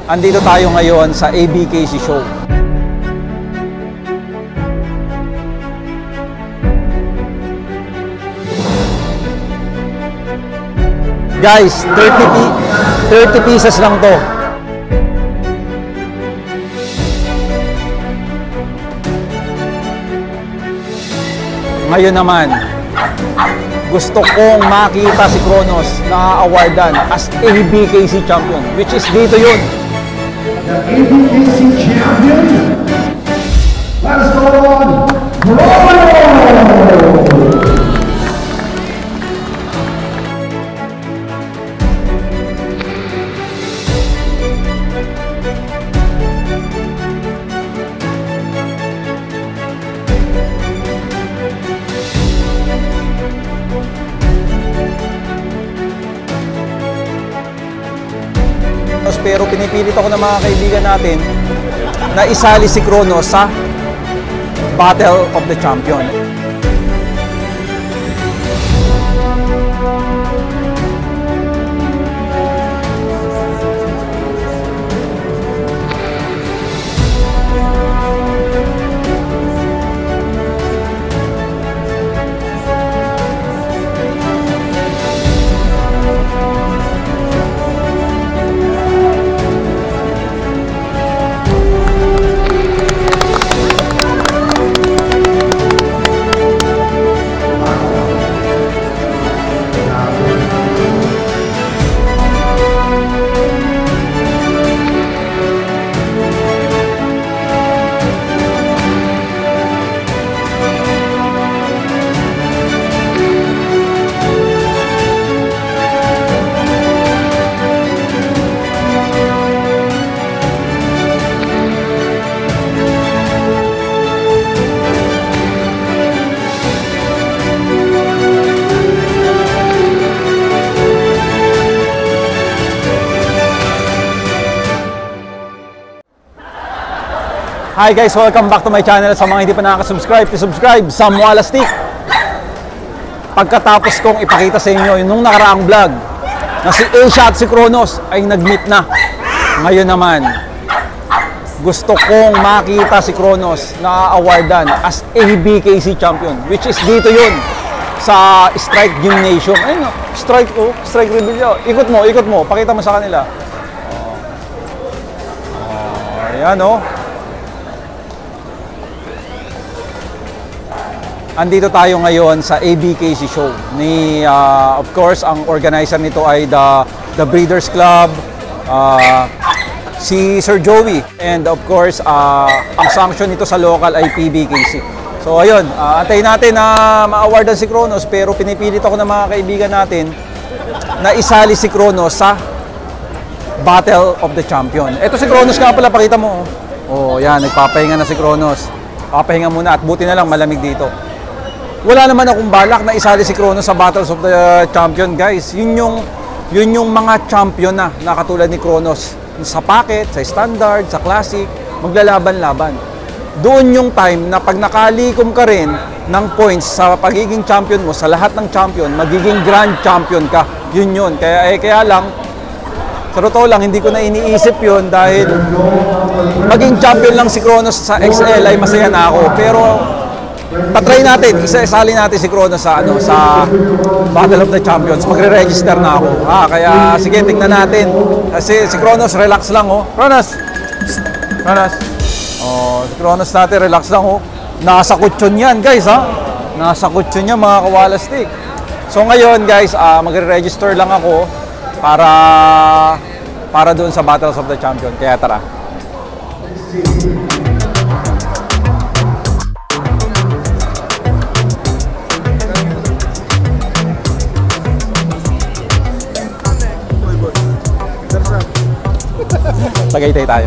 Andito tayo ngayon sa ABKC Show. Guys, 30 pieces lang to. Ngayon naman, gusto kong makita si Kronos na awardan as ABKC champion, which is dito yun. The ABKC champion, let's go on, Kronos! Pero pinipilit ako ng mga kaibigan natin na isali si Kronos sa Battle of the Champion. Hi guys, welcome back to my channel. Sa mga hindi pa nakaka-subscribe, subscribe Sam Walastik. Pagkatapos kong ipakita sa inyo yung nung nakaraang vlog na si Asia at si Kronos ay nag-meet na. Ngayon naman, gusto kong makita si Kronos na awardan as ABKC champion, which is dito yun sa Strike Gymnasium. Ayun no, Strike Rebellion. Ikot mo, pakita mo sa kanila. Ayan o. Andito tayo ngayon sa ABKC Show. Of course, ang organizer nito ay the Breeders Club, si Sir Joey, and of course, ang sanction nito sa local ay PBKC. So ayun, antayin natin na ma-awardan si Kronos, pero pinipilit ako ng mga kaibigan natin na isali si Kronos sa Battle of the Champion. Ito si Kronos nga pala, pakita mo. Oh, yan, nagpapahinga na si Kronos. Papahinga muna at buti na lang malamig dito. Wala naman akong balak na isali si Kronos sa Battles of the Champion, guys. Yun yung mga champion na katulad ni Kronos. Sa packet, sa standard, sa classic, maglalaban-laban. Doon yung time na pag nakalikom ka rin ng points sa pagiging champion mo, sa lahat ng champion, magiging grand champion ka. Yun. Kaya lang, sa totoo lang, hindi ko na iniisip yun dahil maging champion lang si Kronos sa XL ay masaya na ako. Pero patry natin, isali natin si Kronos sa Battle of the Champions. Magre-register na ako. Kaya sige, tingnan natin. Kasi si Kronos, relax lang oh. Kronos. Oh, si Kronos natin, relax lang oh. Nasa kutsyon yan, guys ha. Nasa kutsyon yan, mga kawalastik. So ngayon, guys, magre-register lang ako para doon sa Battles of the Champion. Kaya tara. Tagaytay tayo.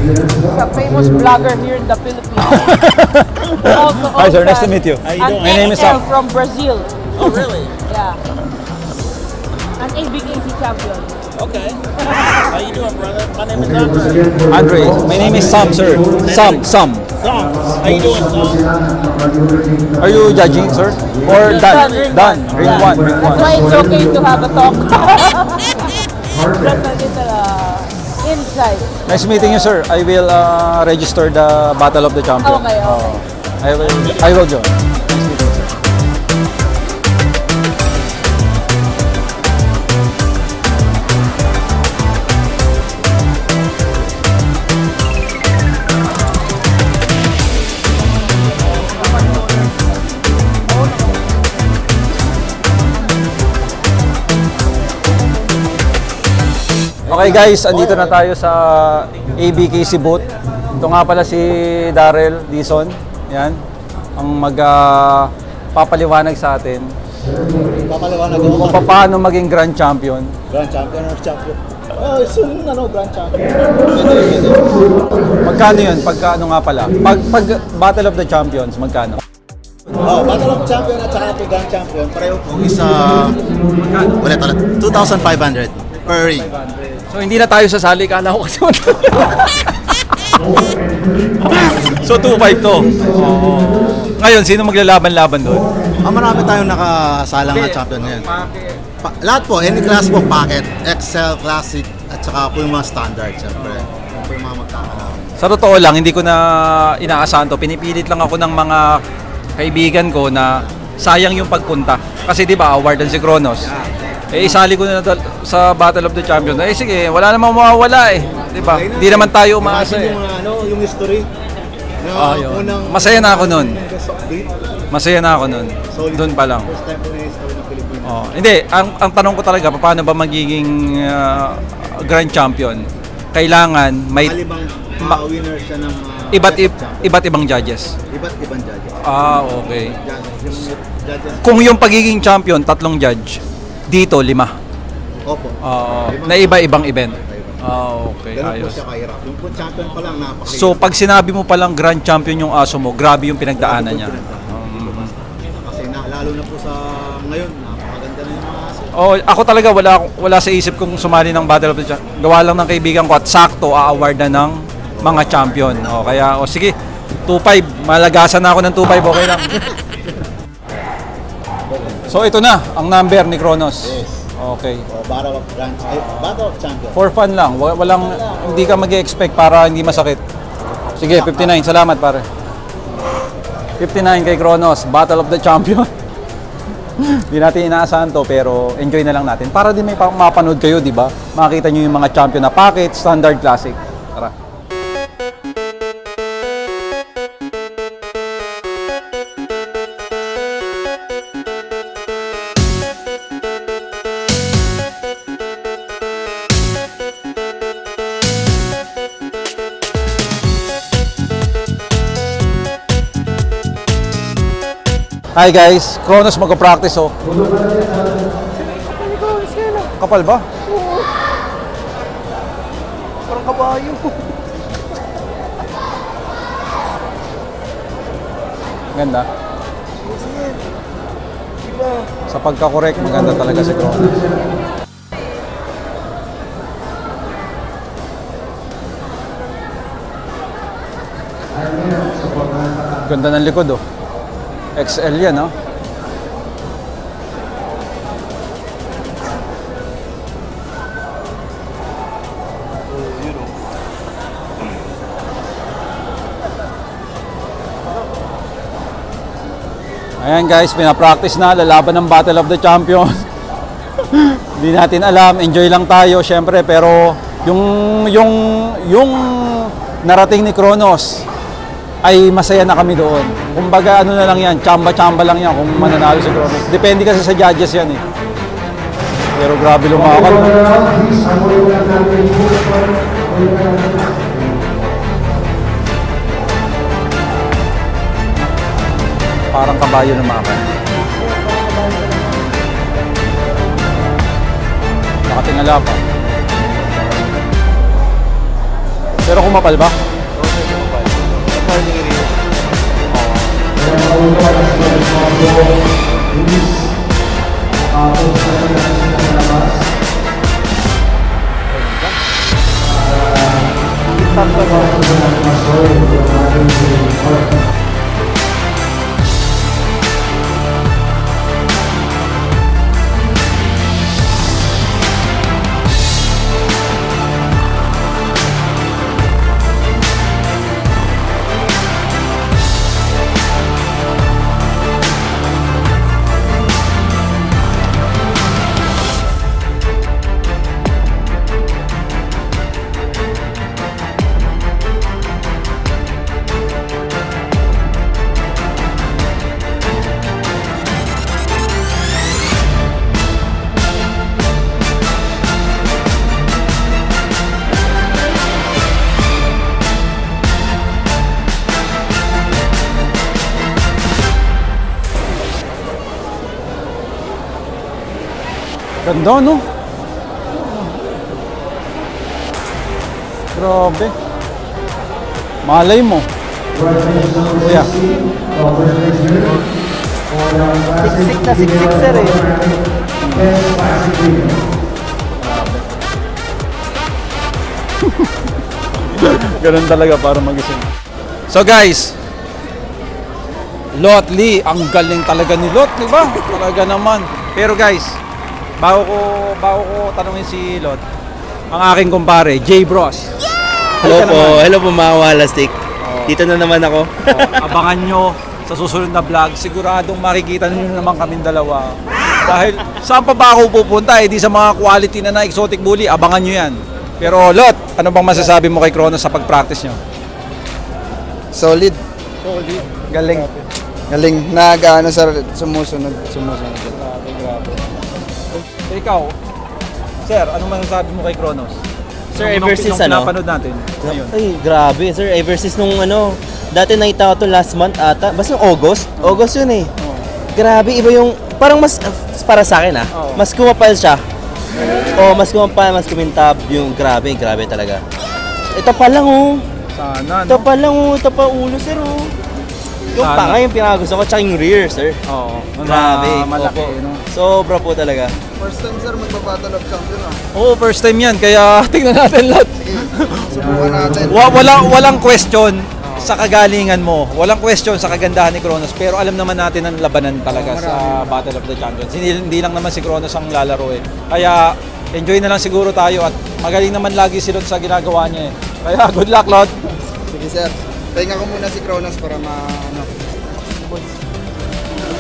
He's a famous vlogger here in the Philippines. Hi sir, nice to meet you. How you doing? My name is Sam. from Brazil. Oh really? Yeah. An ABKC champion. Okay. How you doing, brother? My name is Andre. Andre. My name is Sam, sir. Sam. Songs. How you doing, Songs? Are you judging, sir? Or done? Done. Ring one. Ring That's one. why it's okay to have a talk. Just a little insight. Nice meeting you, sir. I will register the Battle of the Champion. Okay, okay. I will join. Nice meeting you, sir. Okay guys, andito na tayo sa ABKC booth. Ito nga pala si Darrell Dizon. Yan. Ang magpapaliwanag sa atin Papaliwanag ako. kung paano maging Grand Champion. Grand Champion or Champion? Oh, soon Grand Champion. Magkano yun? Pagka ano nga pala? Pag Battle of the Champions, magkano? Oh, Battle of Champion at saka po Grand Champion. Pareho po. Isa, ulit. 2,500 per ring. So hindi na tayo sasali, kala ko kasi So 2-5 to. Ngayon, sino maglalaban-laban doon? Marami tayong nakasalang na champion ngayon. Lahat po, any class po, Pocket, Excel, Classic, at saka po yung mga standard, syempre. Yung po yung mga magkakalaban. Sa totoo lang, hindi ko na inaasahan to. Pinipilit lang ako ng mga kaibigan ko na sayang yung pagpunta. Kasi di ba, award si Kronos. Eh, isali ko na sa Battle of the Champions. Eh, sige, wala namang mawawala eh. Di ba? Hindi naman tayo umaasa eh. Yung history. Yun. Masaya na ako nun. Masaya na ako nun. Doon pa lang. First time po na history ng Pilipinas. Hindi, ang tanong ko talaga, paano ba magiging Grand Champion? Kailangan may Halimang winner siya ng iba't ibang judges. Iba't ibang judges. Okay. Judges. Kung yung pagiging champion, 3 judge. Dito, 5. Opo. Na iba-ibang event. Okay. Ganun po Ayos. siya kahirap. Yung po champion pa lang, napakahirap. So, pag sinabi mo palang Grand Champion yung aso mo, grabe yung pinagdaanan niya. Kasi lalo na po sa ngayon, napakaganda na yung mga aso. Ako talaga wala sa isip kong sumali ng Battle of the Champion. Gawa lang ng kaibigan ko at sakto a-award na ng mga champion. Kaya sige, 2-5. Malagasan na ako ng 2-5, okay lang. So ito na ang number ni Kronos. Yes. Okay. So, Battle of Champions. For fun lang. Hindi ka mag-expect para hindi masakit. Sige, 59. Salamat pare. 59 kay Kronos, Battle of the Champion. Hindi natin inaasahan to pero enjoy na lang natin. Para din may mapanood kayo, di ba? Makita nyo yung mga champion na Pocket, Standard, Classic. Tara. Hi guys, Kronos magpa-practice oh. Kapal ba? Parang kabayo. Ganda. Sa pagka-correct, maganda talaga si Kronos. Ganda ng likod oh. XL yan, no? Ayan guys, pinapractice na, lalaban ng Battle of the Champions. Hindi natin alam, enjoy lang tayo syempre, pero yung narating ni Kronos ay masaya na kami doon. Kumbaga ano na lang yan, chamba-chamba lang yan kung mananalo si Kronos. Depende kasi sa judges yan eh. Pero grabe lumakad. Parang kabayo na makan. Nakatingala pa. Pero kumapal ba? Ganda, no? Grabe. Malay mo. Yeah. Siksik na siksik, sir eh. Ganun talaga para magising. So guys, Lot Lee, ang galing talaga ni Lot, di ba? Talaga naman. Pero guys, bago ko tanungin si Lot, ang aking kumpare, J Bros. Hello po mga Walastik. Dito na naman ako. Abangan nyo sa susunod na vlog. Siguradong makikita nyo naman kaming dalawa. Dahil saan pa ba ako pupunta? Eh, di sa mga quality na exotic bully. Abangan nyo yan. Pero Lot, ano bang masasabi mo kay Kronos sa pag-practice nyo? Solid. Galing. Galing. Nag-ano sir, sumusunod. Grabe. Ikaw, sir, ano masasabi mo kay Kronos? Sir, ever since ano? Napanood natin. Ngayon. Ay, grabe. Sir, ever since nung ano, dati nakita ko to last month ata. Basta nung August. August yun eh. Grabe, iba yung, parang mas, para sa akin mas kumapal siya. Mas kumapal, mas kumintab yung grabe talaga. Ito pa lang Sana, Ito pa lang ito pa ulo sir Yung Sana. panga yung pinakagusto ko, tsaka yung rear sir. Oo. Grabe. Malaki, Opo. no? Sobra po talaga. First time sir, magbabattle of champion Oo, first time yan. Kaya tingnan natin lahat. Subukan natin. Walang question sa kagalingan mo. Walang question sa kagandahan ni Kronos. Pero alam naman natin ang labanan talaga sa Battle of the Champions. Hindi lang naman si Kronos ang lalaro eh. Kaya enjoy na lang siguro tayo at magaling naman lagi si Lot sa ginagawa niya eh. Kaya good luck, Lot. Sige sir. Pahinga ko muna si Kronos para ano.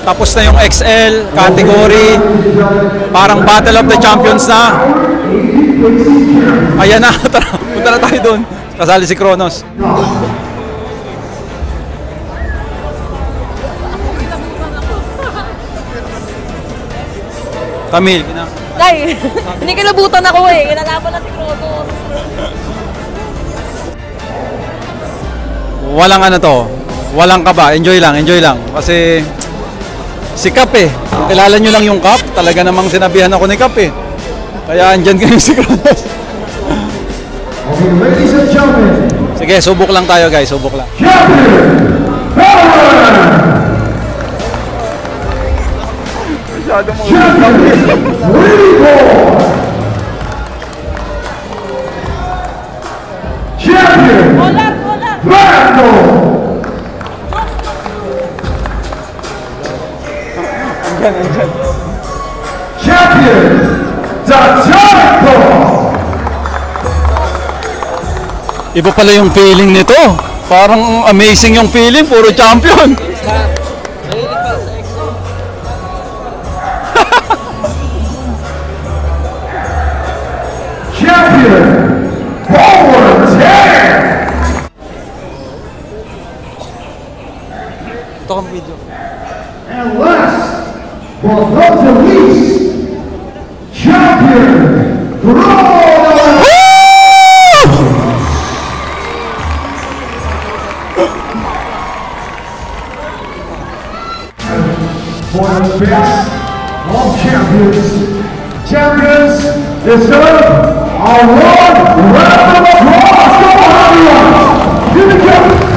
Tapos na yung XL category. Parang Battle of the Champions na. Ayan na. Tara, punta na tayo doon. Kasali si Kronos. Camille, Tay, kinikilabutan ako eh. Kinalaban na si Kronos. walang ano to. Walang kaba. Enjoy lang. Kasi si Cap eh. Kung kilala nyo lang yung Cap, talaga namang sinabihan ako ni Cap eh. Kaya andyan kayo si Kronos. Okay, ladies and gentlemen, Sige, subok lang tayo guys. Subok lang. champion, power! Champion, Reborn! Champion, Brando! Champion, Tatarko! Iba pala yung feeling nito. Parang amazing yung feeling. Puro champion. Champion, Power 10! Ito kang video. And last, but not the least, champion, Kronos! For the best of champions, champions deserve a warm round of applause. Come on, everyone! Here we go!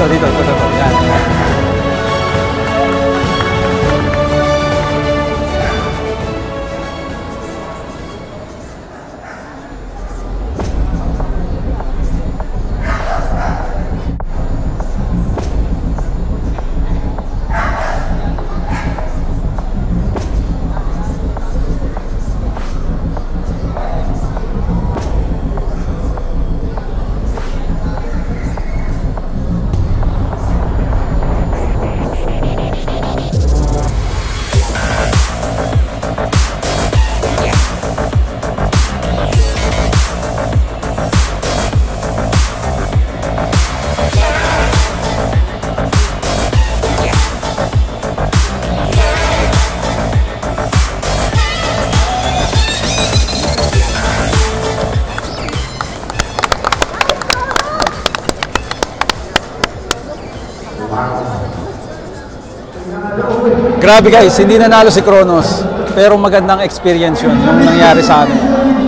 Dito. Yan. Grabe guys, hindi nanalo si Kronos. Pero magandang experience yun, yung nangyari sa amin.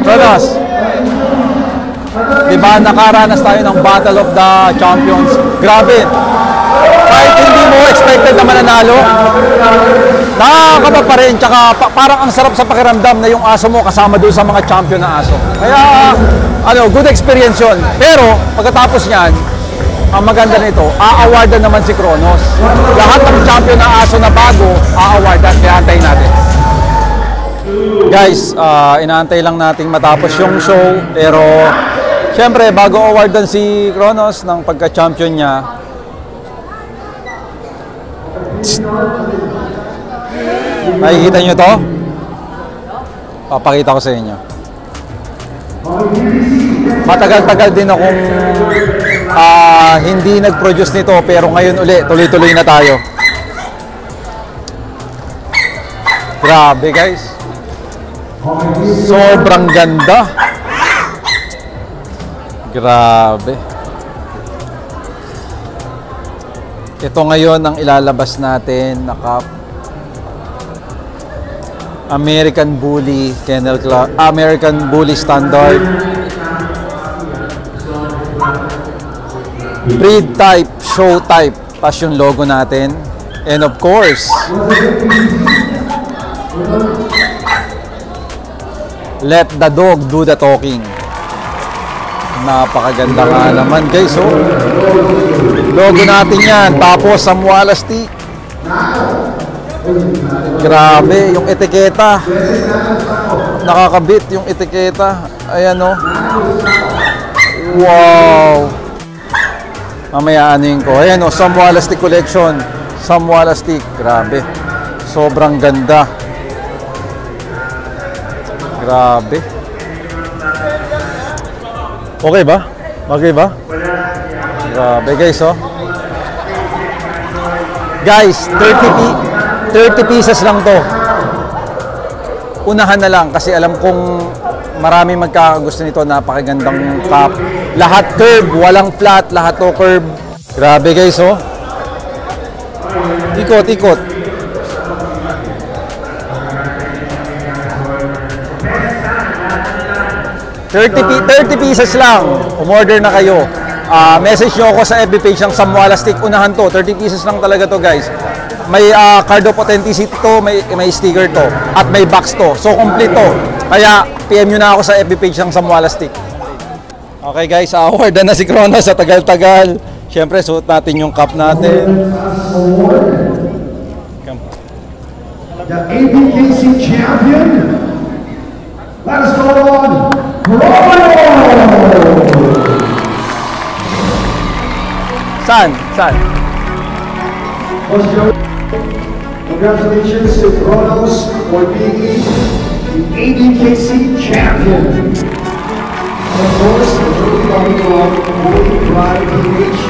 Kronos, diba nakaranas tayo ng Battle of the Champions. Grabe. Kahit hindi mo expected na mananalo, nakakaba pa rin. Tsaka parang ang sarap sa pakiramdam na yung aso mo kasama doon sa mga champion na aso. Kaya, good experience yun. Pero, pagkatapos niyan, ang maganda nito, a-awardan naman si Kronos. Lahat ng champion na aso na bago, a-awardan. Kaya antayin natin. Guys, inaantay lang nating matapos yung show. Pero, syempre, bago awardan si Kronos ng pagka-champion niya, makikita nyo to? Papakita ko sa inyo. Matagal-tagal din akong hindi nag-produce nito, pero ngayon uli, tuloy-tuloy na tayo. Grabe guys. Sobrang ganda. Grabe. Ito ngayon ang ilalabas natin na cup. American Bully Kennel Club, American Bully Standard. Breed type, show type, pas yung logo natin. And of course, let the dog do the talking. Napakaganda nga naman guys, oh. Logo natin yan, tapos Samuala stick. Grabe, yung etiketa. Nakakabit yung etiketa. Ayan, oh. Wow. Mamaya anuin ko. Ayan, oh, Samuala stick collection. Samuala stick, grabe. Sobrang ganda. Grabe. Okay ba? Okay ba? Grabe guys, oh. Guys, 30 pieces lang to. Unahan na lang kasi alam kong marami magkakagusto nito. Napakagandang cup. Lahat curve, walang flat, lahat to curve. Grabe guys, oh. Ikot. 30 pieces lang. Umorder na kayo. Message nyo ako sa FB page ng Samuala Stick. Unahan to. 30 pieces lang talaga to guys. May card of authenticity to, may sticker to, at may box to. So complete to. Kaya PM nyo na ako sa FB page ng Samuala Stick. Okay guys, award na si Kronos sa tagal-tagal. Siyempre, suot natin yung cup natin. The ABKC champion. Let us go on. Saan? Congratulations to Kronos for being the ABKC champion. Of course, the trophy coming from Holy Pride PH.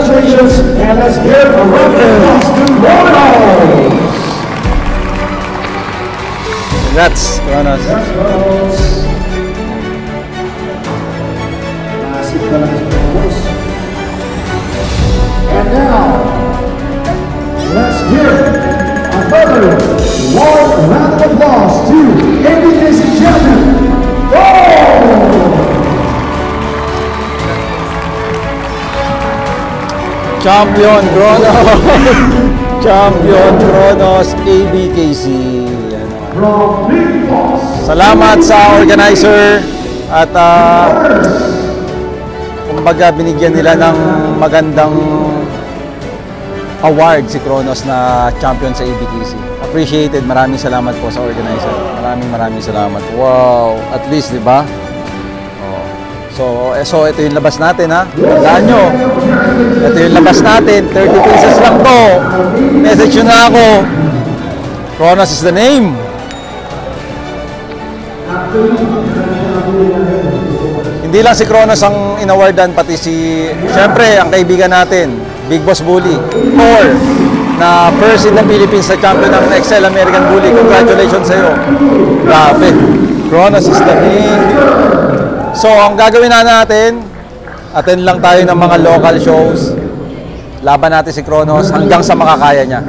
Congratulations, and let's give a round of applause to Kronos. Congrats, Kronos. And now, let's give another one round of applause to ABKC champion, Champion Kronos! Champion Kronos ABKC. Yan. from Big Boss. Salamat sa organizer at kumbaga binigyan nila ng magandang award si Kronos na champion sa ABKC. Appreciated. Maraming salamat po sa organizer. Maraming salamat. Wow! At least, di ba? Oh. So ito yung labas natin, ha? Tandaan nyo. Ito yung labas natin. 30 pesos lang to. Message nyo na ako. Kronos is the name. Hindi lang si Kronos ang inawardan, pati syempre, ang kaibigan natin, Big Boss Bully, or na first in the Philippines na champion ng Excel American Bully. Congratulations sa iyo. Grabe. Kronos is the name. So, ang gagawin na natin, attend lang tayo ng mga local shows. Laban natin si Kronos hanggang sa makakaya niya.